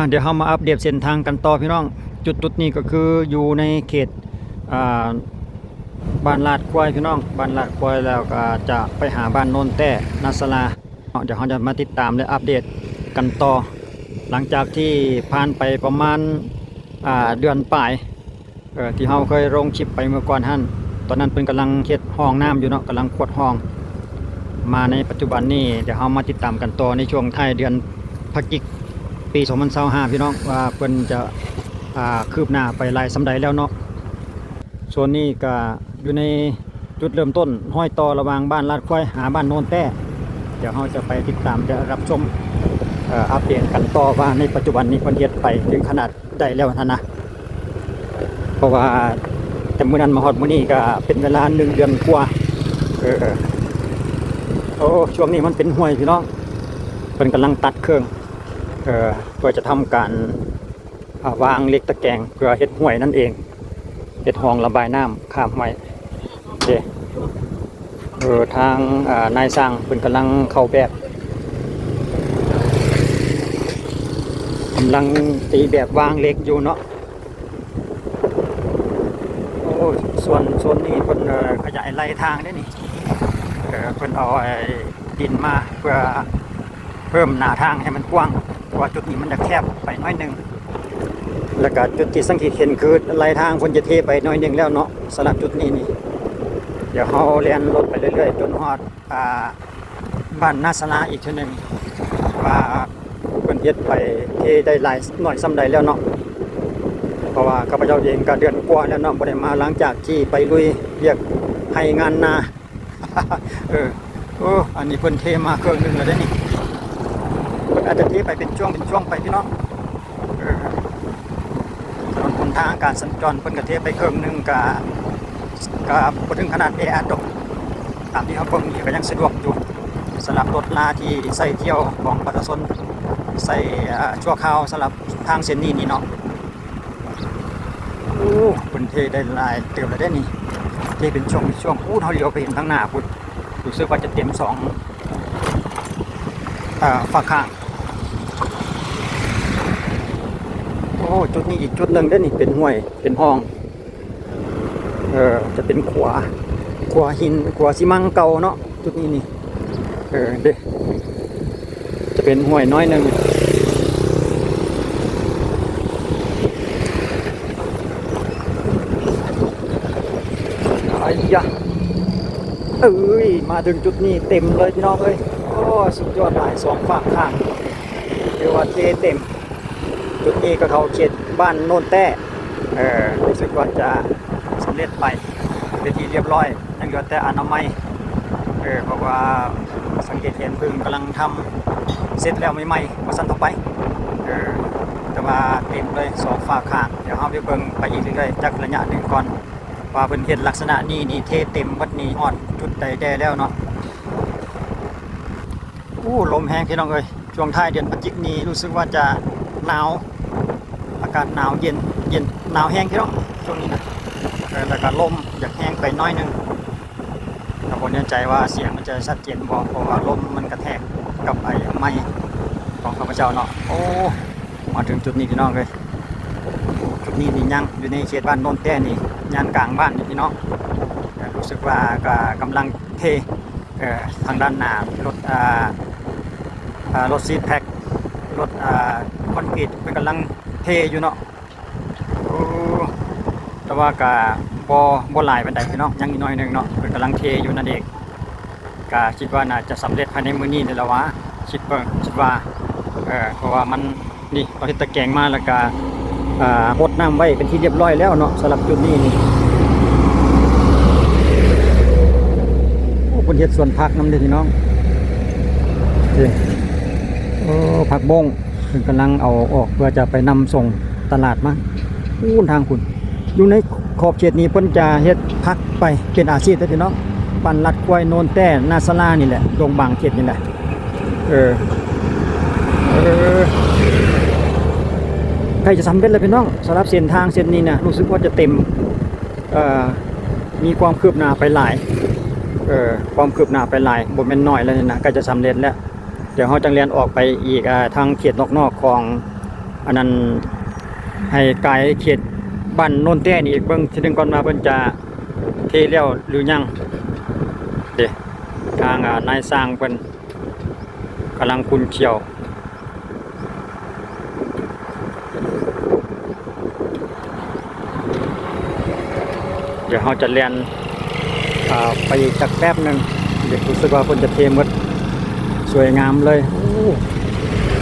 เดี๋ยวเรามาอัปเดตเส้นทางกันต่อพี่น้องจุดนี้ก็คืออยู่ในเขตอ่าบ้านลาดควายพี่น้องบ้านลาดควายแล้วก็จะไปหาบ้านโนนแต้นาสลาเดี๋ยวเราจะมาติดตามและอัปเดตกันต่อหลังจากที่ผ่านไปประมาณเดือนปลายที่เราเคยลงคลิปไปเมื่อก่อนท่านตอนนั้นเป็นกำลังเฮ็ดห้องน้ำอยู่เนาะกำลังขวดห้องมาในปัจจุบันนี้เดี๋ยวเรามาติดตามกันต่อในช่วงท้ายเดือนพฤศจิกปี2025พี่น้องว่าเพิ่นจะคืบหน้าไปหลายสำใดแล้วเนาะส่วนนี้ก็อยู่ในจุดเริ่มต้นห้อยต่อระหว่างบ้านลาดควายหาบ้านโนนแต้เดี๋ยวเราจะไปติดตามจะรับชมอัปเดตกันต่อว่าในปัจจุบันนี้เพิ่นเฮ็ดไปถึงขนาดใดแล้วนะเพราะว่าแต่มื้อนั้นมาฮอดมื้อนี้ก็เป็นเวลา1 เดือนกว่าโอ้ช่วงนี้มันเป็นห้วยพี่น้องเพิ่นกำลังตัดเครื่องเพื่อจะทำการวางเหล็กตะแกรงเพื่อเฮ็ดห้วยนั่นเองเฮ็ดห้องระบายน้ำข้ามห้วยโอเคทางนายสร้างเพิ่นกำลังเข้าแบบกำลังตีแบบวางเหล็กอยู่เนาะโอ้ส่วนนี้เพิ่นขยายไหลทางได้นี่เพิ่นเอาดินมาเพื่อเพิ่มหน้าทางให้มันกว้างเพราะว่าจุดนี้มันจะแคบไปน้อยหนึ่งแล้วก็จุดที่สังเกตเห็นคือไหลทางคนจะเทไปน้อยหนึ่งแล้วเนาะสำหรับจุดนี้นี่เดี๋ยวเขาเลียนรถไปเรื่อยๆจนฮอดบ้านนาสลาอีกทีหนึ่งว่าคนเฮ็ดไปเทได้หลายหน่อยซ้ำใดแล้วเนาะเพราะว่าข้าพเจ้าเองก็เดือนกว่าแล้วเนาะบ่ได้มาหลังจากที่ไปลุยเรียกให้งานนาอันนี้เพิ่นเทมาเครื่องนึงแล้วได้นี่อาจจะเทไปเป็นช่วงไปพี่น้องถนนหนทางการสัญจรเพิ่นก็เทไปเครื่องนึงก็บ่ถึงขนาดแออัดดอกตามที่เขาเบิ่งนี่ก็ยังสะดวกอยู่สำหรับรถลาที่ใส่เที่ยวของประชาชนใส่ชั่วคราวสำหรับทางเส้นนี้นี่เนาะเพิ่นเทได้หลายเติมแล้วได้นี่เทเป็นช่วงเฮาเลี้ยวไปเห็นทางหน้าพุ่นรู้สึกว่าจะเต็ม2ฝั่งข้างจุดนี้อีกจุดหนึ่งได้นี่เป็นห้วยเป็นห้องจะเป็นขวาหินขวาซีมังเก่าเนาะจุดนี้นี่เด้จะเป็นห้วยน้อยหนึ่งยะมาถึงจุดนี้เต็มเลยพี่น้องเอ้ยสุดยอดหลาย2ฝั่งข้างเรียกว่าเทเต็มจุดนี้ก็เขาเขตบ้านโนนแต้รู้สึกว่าจะสำเร็จไปเป็นที่เรียบร้อยยังเหลือแต่อนามัยเพราะว่าสังเกตเห็นพึ่งกำลังทำเสร็จแล้วใหม่ๆมาสั่นต่อไปแต่ว่าเต็มเลย2ฝาข้างเดี๋ยวเราไปเบิ่งไปอีกเรื่อยๆจากระยะหนึ่งก่อนว่าเป็นเห็นลักษณะนี้นี่เทเต็มวัดนี้ฮอดจุดใดได้แล้วเนาะลมแห้งพี่น้องเอ้ยช่วงท้ายเดือนพฤศจิกายนนี้รู้สึกว่าจะหนาวอากาศหนาวเย็นหนาวแห้งพี่น้องช่วงนี้นะแล้วก็ลมอยากแห้งไปน้อยนึงแต่ผมแน่ใจว่าเสียงมันจะชัดเจนบ่เพราะว่าลมมันกระแทกกับไอ้ไม้ของข้าพเจ้าเนาะมาถึงจุดนี้พี่น้องเลยจุดนี้นี่ยังอยู่ในเขตบ้านโนนแต้นี่ย่านกลางบ้านนี่พี่น้องรู้สึกว่าก็กำลังเททางด้านหน้ารถซีดแพ็ครถคอนกรีตเป็นกำลังเทอยู่เนาะแต่ว่าก็บ่หลายปานใดพี่น้องยังอีกน้อยนึงเนาะเป็นกำลังเทอยู่นั่นเองก็คิดว่าน่าจะสำเร็จภายในมื้อนี้นี่แหละวะคิดว่าเพราะว่ามันนี่เราเฮ็ดตะแกรงมาแล้วก็รดน้ำไว้เป็นที่เรียบร้อยแล้วเนาะสำหรับจุดนี้นี่เพิ่นเฮ็ดสวนผักนำเด้อพี่น้องผักบงเพิ่นกำลังเอาออกเพื่อจะไปนำส่งตลาดมาทางคุณอยู่ในขอบเขตนี้เพิ่นจะเฮ็ดผักไปเป็นอาชีพเด้อพี่น้องบ้านลัดควายโนนแต้นาสลานี่แหละดงบางเขตนี่แหละใครจะสำเร็จเลยพี่น้องสำหรับเส้นทางเส้นนี้นะรู้สึกว่าจะเต็มมีความคืบหน้าไปหลายความคืบหน้าไปหลายบ่แม่นน้อยแล้วนะใกล้จะสำเร็จแล้วเดี๋ยวเราจังเรียนออกไปอีกทางเขตนอกๆของ อันนั้นให้กายเขตบ้านโน่นแต้นี่อีกเบิ่งทีนึงก่อนมาเพิ่นจะเทแล้วหรือยังเด้ทางนายสร้างเพิ่นกำลังคุ้นเคี่ยวเดี๋ยวเราจะเรียนไปจักแป๊บหนึ่งเดี๋ยวรู้สึกว่าเพิ่นจะเทหมดสวยงามเลย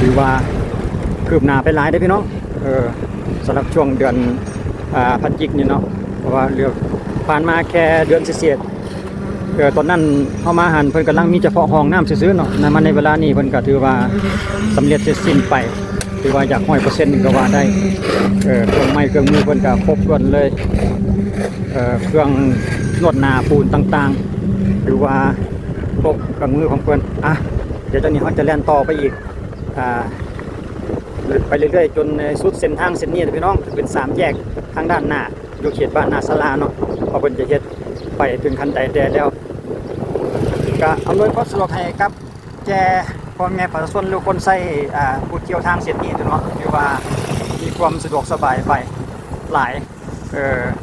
ถือว่าคืบหน้าไปหลายได้อพี่น้องสำหรับช่วงเดือนพฤศจิกายนนี่เนาะเพราะว่าเรื่องผ่านมาแค่เดือนเศษตอนนั้นเข้ามาหันเพิ่นกำลังมีเฉพาะห้องน้ำซื่อๆเนาะในเวลานี้เพิ่นก็ถือว่าสำเร็จเสร็จสิ้นไปถือว่าอยาก100%ก็ว่าได้เครื่องไม้เครื่องมือเพิ่นก็ครบถ้วนเลยเครื่องนวดหน้าปูนต่างๆหรือว่าครบเครื่องมือของเพิ่นเดี๋ยวตอนนี้เขาจะแล่นต่อไปอีกไปเรื่อยๆจนสุดเส้นทางเส้นนี้พี่น้องเป็น3แยกทางด้านหน้าอยู่เขตบ้านนาสลาเนาะพอเพิ่นจะเฮ็ดไปถึงคันใดแต่แล้วก็อำนวยความสะดวกให้กับแก่พ่อแม่ประชาชนหรือคนใช้ผู้เที่ยวทางเส้นนี้เนาะคือว่ามีความสะดวกสบายไปหลาย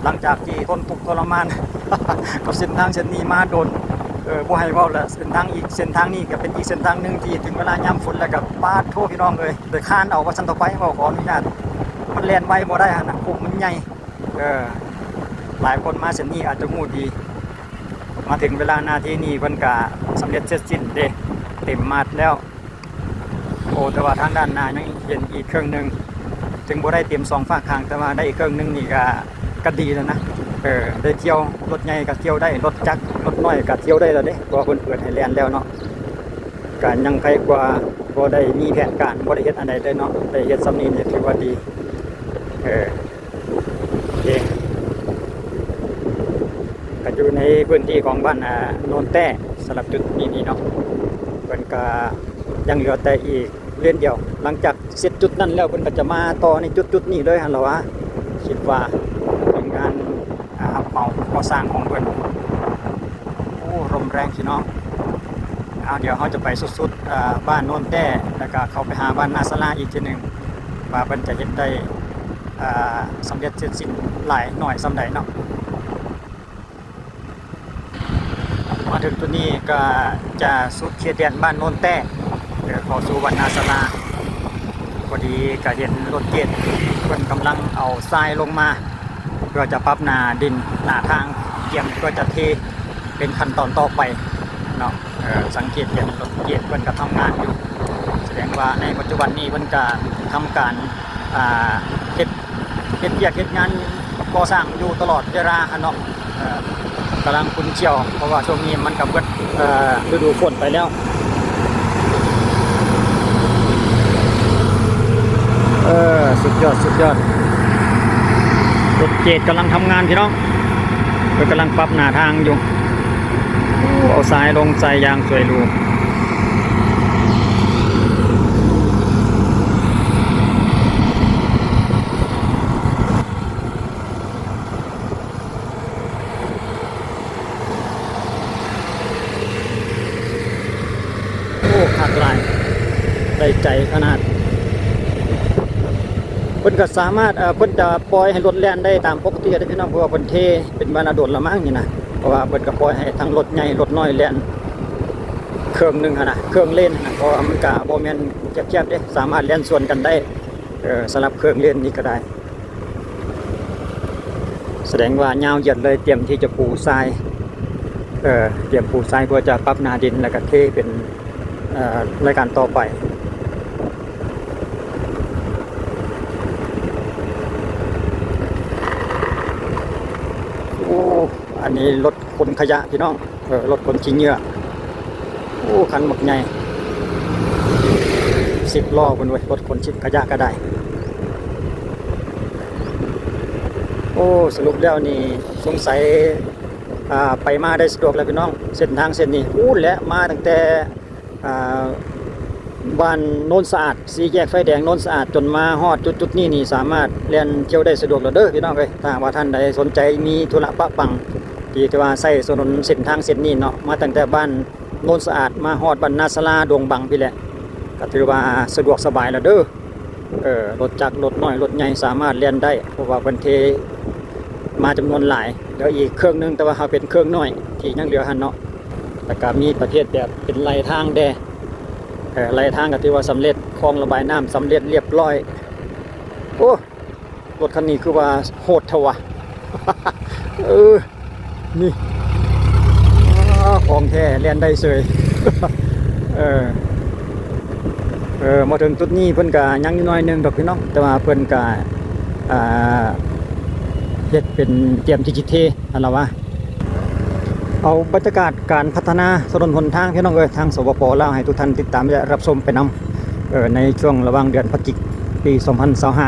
หลังจากที่ทนทุกข์ทรมาน กับเส้นทางเส้นนี้มาโดนบ่ให้เว้าแล้วเส้นทางนี้ก็เป็นอีกเส้นทางนึงที่ถึงเวลายามฝนแล้วก็ปาดโทพี่น้องเอ้ยโดยค้านเอาว่าซั่นต่อไปเว้าขออนุญาตมันแล่นไวบ่ได้หั่นน่ะคุกมันใหญ่หลายคนมาเส้นนี้อาจจะงูดีมาถึงเวลานาทีนี้เพิ่นก็สำเร็จเสร็จสิ้นเด้เต็มมาดแล้วแต่ว่าทางด้านหน้ายังเห็นอีกเครื่องนึงถึงบ่ได้เต็ม2ฝากข้างแต่ว่าได้อีกเครื่องนึงนี่ก็ดีแล้วนะได้เที่ยวรถใหญ่ก็เที่ยวได้รถจักรรถน้อยก็เที่ยวได้แล้วเด้เพราะว่าเพิ่นเปิดให้แล่นแล้วเนาะการยังใครกว่าบ่ได้มีแผนการบ่ได้เฮ็ดอันใดเลยเนาะได้เฮ็ดซำนี้นี่ถือว่าดีโอเคก็อยู่ในพื้นที่ของบ้านโนนแต้สำหรับจุดนี้เนาะเพิ่นก็ยังเหลือแต่อีกเลนเดียวหลังจากเสร็จจุดนั้นแล้วเพิ่นก็จะมาต่อในจุดนี้เลยหั่นล่ะวะคิดว่าเป็นงานรับเหมาก่อสร้างของเพิ่นลมแรงพี่น้องเดี๋ยวเขาจะไปสุดบ้านโนนแต้แล้วก็เข้าไปหาบ้านนาสลาอีกทีนึงว่าเพิ่นจะเฮ็ดได้สำเร็จเสร็จสิ้นหลายหน่อยสำใดเนาะมาถึงตัวนี้ก็จะสุดเขตแดนบ้านโนนแต้เข้าสู่บ้านนาสลาพอดีก็เห็นรถเกตเพิ่นกำลังเอาทรายลงมาเพื่อจะปรับหน้าดินหน้าทางเตรียมเพื่อจะเทเป็นขั้นตอนต่อไปเนาะสังเกตเห็นรถเกตเพิ่นก็ทำงานอยู่แสดงว่าในปัจจุบันนี้เพิ่นก็ทำการเฮ็ดเวียกเฮ็ดงานก่อสร้างอยู่ตลอดเวลาเนาะกำลังคุ้นเชี่ยวเพราะว่าช่วงนี้มันก็เบิดฤดูฝนไปแล้วสุดยอดรถเกตกำลังทำงานพี่น้องเพิ่นกำลังปรับหน้าทางอยู่เอาทรายลงใส่ยางสวยรูขาดลายได้ใจขนาดเพิ่นก็สามารถเพิ่นจะปล่อยให้รถแล่นได้ตามปกติได้พี่น้องเพราะว่าเพิ่นเทเป็นบานาโดดละมั้งนี่นะเพราะว่าเพิ่นก็ปล่อยให้ทั้งรถใหญ่รถน้อยแล่นเครื่องนึงนะเครื่องเล่นเพราะมันก็บ่แม่นแคบๆเด้สามารถแล่นส่วนกันได้สำหรับเครื่องเล่นนี้ก็ได้แสดงว่ายาวเหยียดเลยเตรียมที่จะปูทรายเตรียมปูทรายเพื่อจะปรับหน้าดินแล้วก็เทเป็นรายการต่อไปอันนี้รถขนขยะพี่น้องรถขนชิ้นเนื้อคันหมกใหญ่10 ล้อบนรถขนชิ้นขยะก็ได้สรุปแล้วนี่สงสัยไปมาได้สะดวกแล้วพี่น้องเส้นทางเส้นนี้และมาตั้งแต่บ้านโน้นสะอาด4แยกไฟแดงโน้นสะอาดจนมาฮอดจุดนี้สามารถเล่นเที่ยวได้สะดวกแล้วเด้อพี่น้องเอ้ยถ้าว่าท่านใดสนใจมีธุระปะปังที่ว่าใช้ถนนเส้นทางเส้นนี้เนาะมาตั้งแต่บ้านโน้นสะอาดมาฮอดบ้านนาสลาดงบังพี่แหละก็ถือว่าสะดวกสบายแล้วเด้อ รถจักรรถน้อยรถใหญ่สามารถเล่นได้เพราะว่าเพิ่นเทมาจำนวนหลายเดี๋ยวอีกเครื่องนึงแต่ว่าเขาเป็นเครื่องน้อยที่ยังเหลือหันเนาะแล้วก็มีประเภทแบบเป็นไหลทางแดไหลทางก็ถือว่าสำเร็จคลองระบายน้ำสำเร็จเรียบร้อยโอ้รถคันนี้คือว่าโหดเทวะ นี่ของแท้เล่นได้เสย มาถึงจุดนี้เพิ่นก็ยังอยู่น้อยหนึงดอกพี่น้องแต่ว่าเพิ่นก็อ่าเฮ็ดเป็นเตรียมที่จิเทอันละว่าเอาบรรยากาศการพัฒนาถนนหนทางพี่น้องทางสปป.ลาวให้ทุกท่านติดตามและรับชมไปนำในช่วงระหว่างเดือนพฤศจิกปี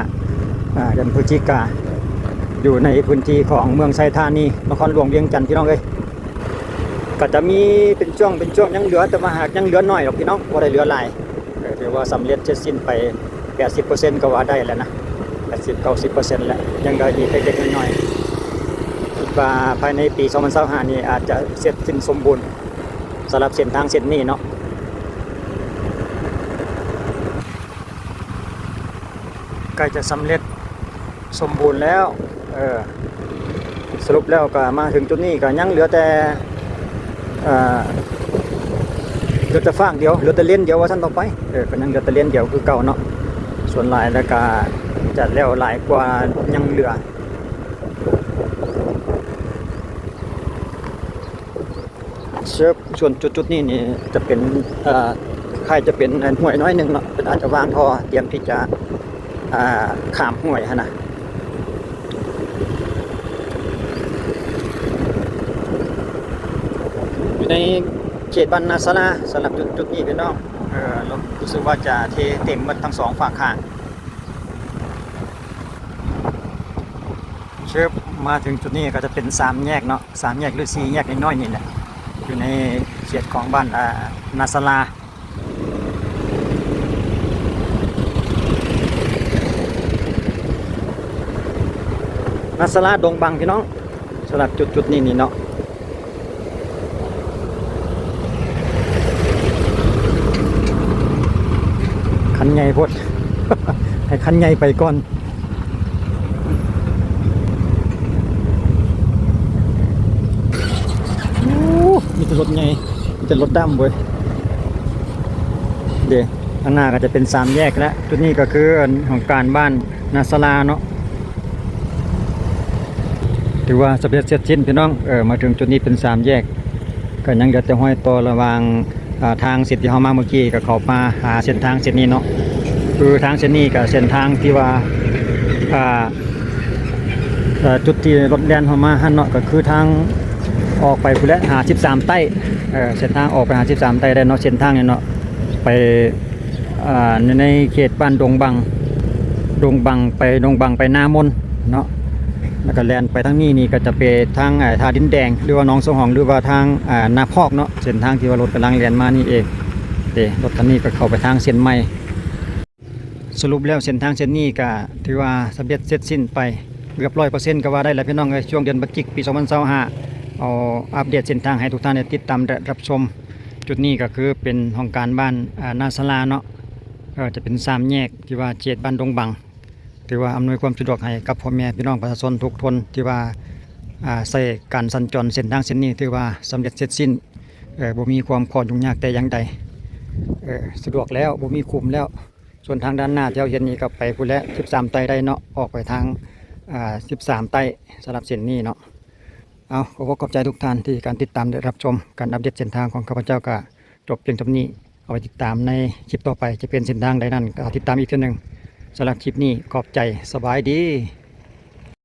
2025เดือนพฤศจิกาอยู่ในพื้นที่ของเมืองไชยธานีนครหลวงเวียงจันทร์พี่น้องก็จะมีเป็นช่วงยังเหลือแต่ว่าหากยังเหลือน้อยหรอกพี่น้องบ่ได้เหลือหลายถือว่าสำเร็จเสร็จสิ้นไป 80% ก็ว่าได้แล้วนะ80-90% แล้วยังเหลืออีกเล็กๆน้อยๆคิดว่าภายในปี 2025นี้อาจจะเสร็จสิ้นสมบูรณ์สำหรับเส้นทางเส้นนี้เนาะใกล้จะสำเร็จสมบูรณ์แล้วสรุปแล้วก็มาถึงจุดนี้ก็ยังเหลือแต่เหลือแต่ฟากเดียวเหลือแต่เลนเดียวว่าท่านต่อไปก็ยังเหลือแต่เลนเดียวคือเก่าเนาะส่วนหลายแล้วก็จะแล้วหลายกว่ายังเหลือเชิบส่วนจุดนี้นี่จะเป็นค่ายจะเป็นห้วยน้อยหนึ่งเนาะเป็นอาจจะวางท่อเตรียมที่จะข้ามห้วยฮะนะอยู่ในเขตบ้านนาสลาสำหรับจุดนี้พี่น้องเรารู้สึกว่าจะเทเต็มหมดทั้งสองฝั่งข้างเชิบมาถึงจุดนี้ก็จะเป็น3แยกเนาะ3แยกหรือ4แยกน้อยๆนี่แหละอยู่ในเขตของบ้านนาสลานาสลาดงบังพี่น้องสำหรับจุดนี้เนาะคันใหญ่พด ให้คันใหญ่ไปก่อนมีแต่รถใหญ่มีแต่รถดำเว้ยเดี๋ยวข้างหน้าก็จะเป็น3แยกแล้วจุดนี้ก็คือของการบ้านนาสลาเนาะถือว่าสำเร็จเสร็จสิ้นพี่น้องมาถึงจุดนี้เป็น3แยกก็ยังเหลือแต่ห้อยต่อระหว่างทางเส้นที่เฮามาเมื่อกี้กับเขามาหาเส้นทางเส้นนี้เนาะคือทางเส้นนี้กับเส้นทางที่ว่าจุดที่รถแล่นเฮามาหั่นเนาะก็คือทางออกไปพุ่นแหละหา13ใต้เส้นทางออกไปหา13ใต้ได้เนาะเส้นทางเนี่ยเนาะไปในเขตบ้านดงบังไปดงบังไปนามนเนาะแล้วก็แล่นไปทางนี้นี่ก็จะไปทางท่าดินแดงหรือว่าหนองสงหองหรือว่าทางนาพอกเนาะเส้นทางที่ว่ารถกำลังแล่นมานี่เองรถคันนี้ก็เข้าไปทางเส้นใหม่สรุปแล้วเส้นทางเส้นนี้ก็ถือว่าสำเร็จเสร็จสิ้นไปเกือบ100%ก็ว่าได้แล้วพี่น้องช่วงเดือนพฤศจิกายนปี 2025เอาอัปเดตเส้นทางให้ทุกท่านได้ติดตามและรับชมจุดนี้ก็คือเป็นของการบ้านนาสลาเนาะจะเป็น3แยกที่ว่าเขตบ้านดงบังถือว่าอำนวยความสะดวกให้กับพ่อแม่พี่น้องประชาชนทุกคนที่ว่าใช้การสัญจรเส้นทางเส้นนี้ถือว่าสำเร็จเสร็จสิ้นบ่มีความขอยุ่งยากแต่อย่างใดสะดวกแล้วบ่มีคุมแล้วส่วนทางด้านหน้าที่เราเห็นนี่ก็ไปพุ่นแล้ว13ไต่ได้เนาะออกไปทาง13ไต่สำหรับเส้นนี้เนาะเอาขอบใจทุกท่านที่การติดตามและรับชมการอัปเดตเส้นทางของข้าพเจ้าก็จบเพียงเท่านี้เอาไปติดตามในคลิปต่อไปจะเป็นเส้นทางใดนั้นก็ติดตามอีกทีนึงสำหรับคลิปนี้ขอบใจสบายดี